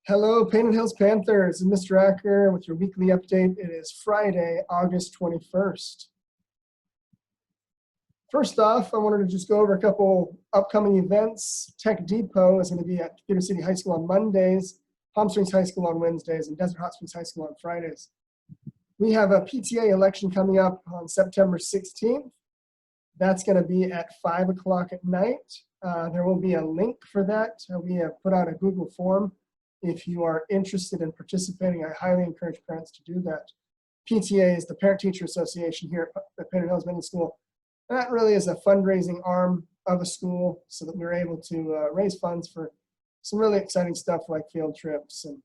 Hello, Painted Hills Panthers, and Mr. Acker with your weekly update. It is Friday, August 21st. First off, I wanted to just go over a couple upcoming events. Tech Depot is going to be at Computer City High School on Mondays, Palm Springs High School on Wednesdays, and Desert Hot Springs High School on Fridays. We have a PTA election coming up on September 16th. That's going to be at 5 o'clock at night. There will be a link for that. We have put out a Google form. If you are interested in participating, I highly encourage parents to do that. PTA is the Parent Teacher Association here at Painted Hills Middle School. And that really is a fundraising arm of a school so that we're able to raise funds for some really exciting stuff like field trips and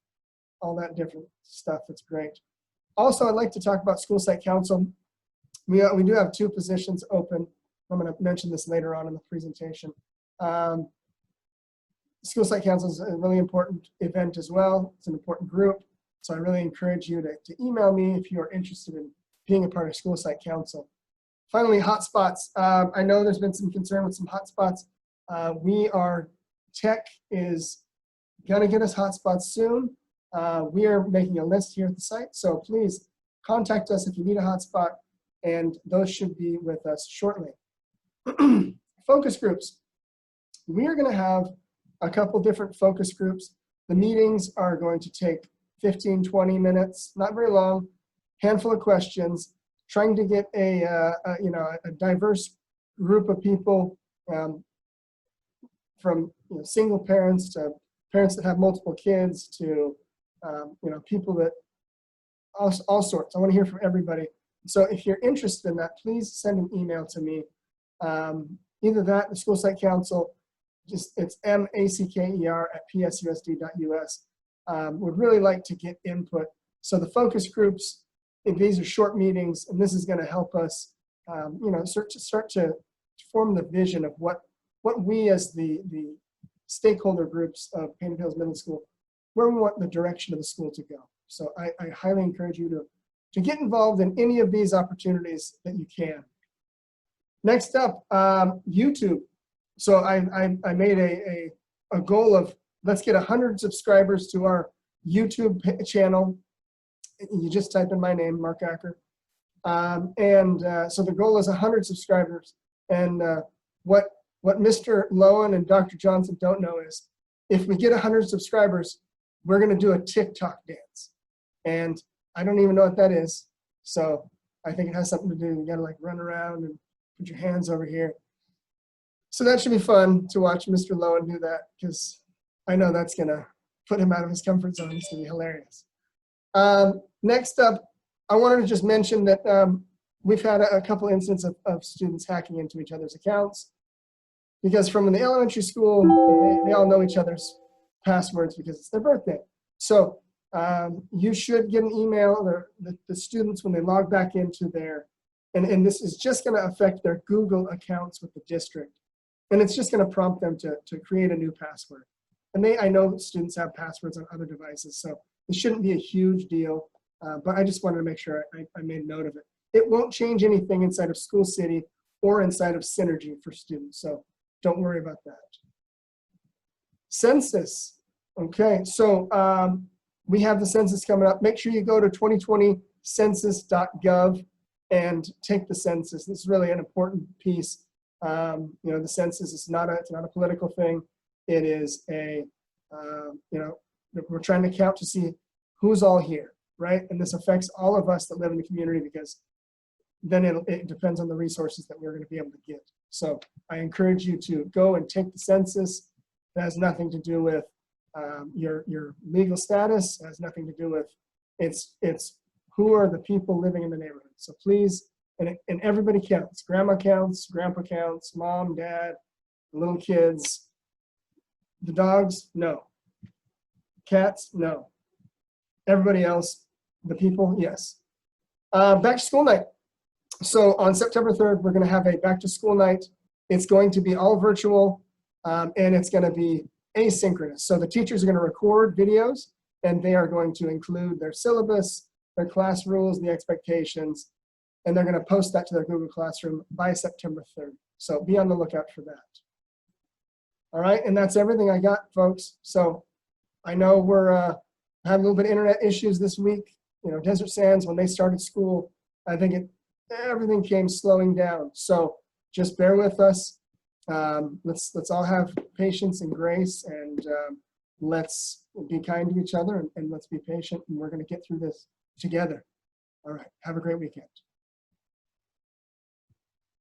all that different stuff. That's great. Also, I'd like to talk about school site council. We do have 2 positions open. I'm going to mention this later on in the presentation. School Site Council is a really important event as well. It's an important group. So I really encourage you to email me if you are interested in being a part of School Site Council. Finally, hotspots. I know there's been some concern with some hotspots. Tech is going to get us hotspots soon. We are making a list here at the site. So please contact us if you need a hotspot, and those should be with us shortly. Focus groups. We are going to have a couple different focus groups. The meetings are going to take 15, 20 minutes, not very long, handful of questions, trying to get a diverse group of people from single parents to parents that have multiple kids to people that all sorts. I want to hear from everybody. So if you're interested in that, please send an email to me. Either that, the School Site Council, it's macker@psusd.us. Would really like to get input. So the focus groups, if these are short meetings, and this is going to help us, start to form the vision of what we as the stakeholder groups of Painted Hills Middle School, where we want the direction of the school to go. So I highly encourage you to get involved in any of these opportunities that you can. Next up, YouTube. So I made a goal of let's get 100 subscribers to our YouTube channel. You just type in my name, Mark Acker. So the goal is 100 subscribers. And what Mr. Lowen and Dr. Johnson don't know is if we get 100 subscribers, we're going to do a TikTok dance. And I don't even know what that is. So I think it has something to do. You got to like run around and put your hands over here. So that should be fun to watch Mr. Lowen do that, because I know that's going to put him out of his comfort zone. It's going to be hilarious. Next up, I wanted to just mention that we've had a couple incidents of students hacking into each other's accounts, because from the elementary school, they all know each other's passwords because it's their birthday. So you should get an email, or the students, when they log back into their, and this is just going to affect their Google accounts with the district. And it's just going to prompt them to create a new password. And I know students have passwords on other devices, so it shouldn't be a huge deal. But I just wanted to make sure I made note of it. It won't change anything inside of School City or inside of Synergy for students, so don't worry about that. Census. Okay, so we have the census coming up. Make sure you go to 2020census.gov and take the census. This is really an important piece. The census is not a political thing. It is we're trying to count to see who's all here, right? And this affects all of us that live in the community, because then it depends on the resources that we're going to be able to get. So I encourage you to go and take the census. It has nothing to do with your legal status. It has nothing to do with, it's who are the people living in the neighborhood. So please, and everybody counts. Grandma counts, grandpa counts, mom, dad, little kids. The dogs, no. Cats, no. Everybody else, the people, yes. Back to school night. So on September 3rd, we're going to have a back to school night. It's going to be all virtual, and it's going to be asynchronous. So the teachers are going to record videos, and they are going to include their syllabus, their class rules, the expectations, and they're going to post that to their Google Classroom by September 3rd. So be on the lookout for that. All right, and that's everything I got, folks. So I know we're having a little bit of internet issues this week. You know, Desert Sands, when they started school, I think everything came slowing down. So just bear with us. Let's all have patience and grace, and let's be kind to each other, and let's be patient, and we're going to get through this together. All right. Have a great weekend.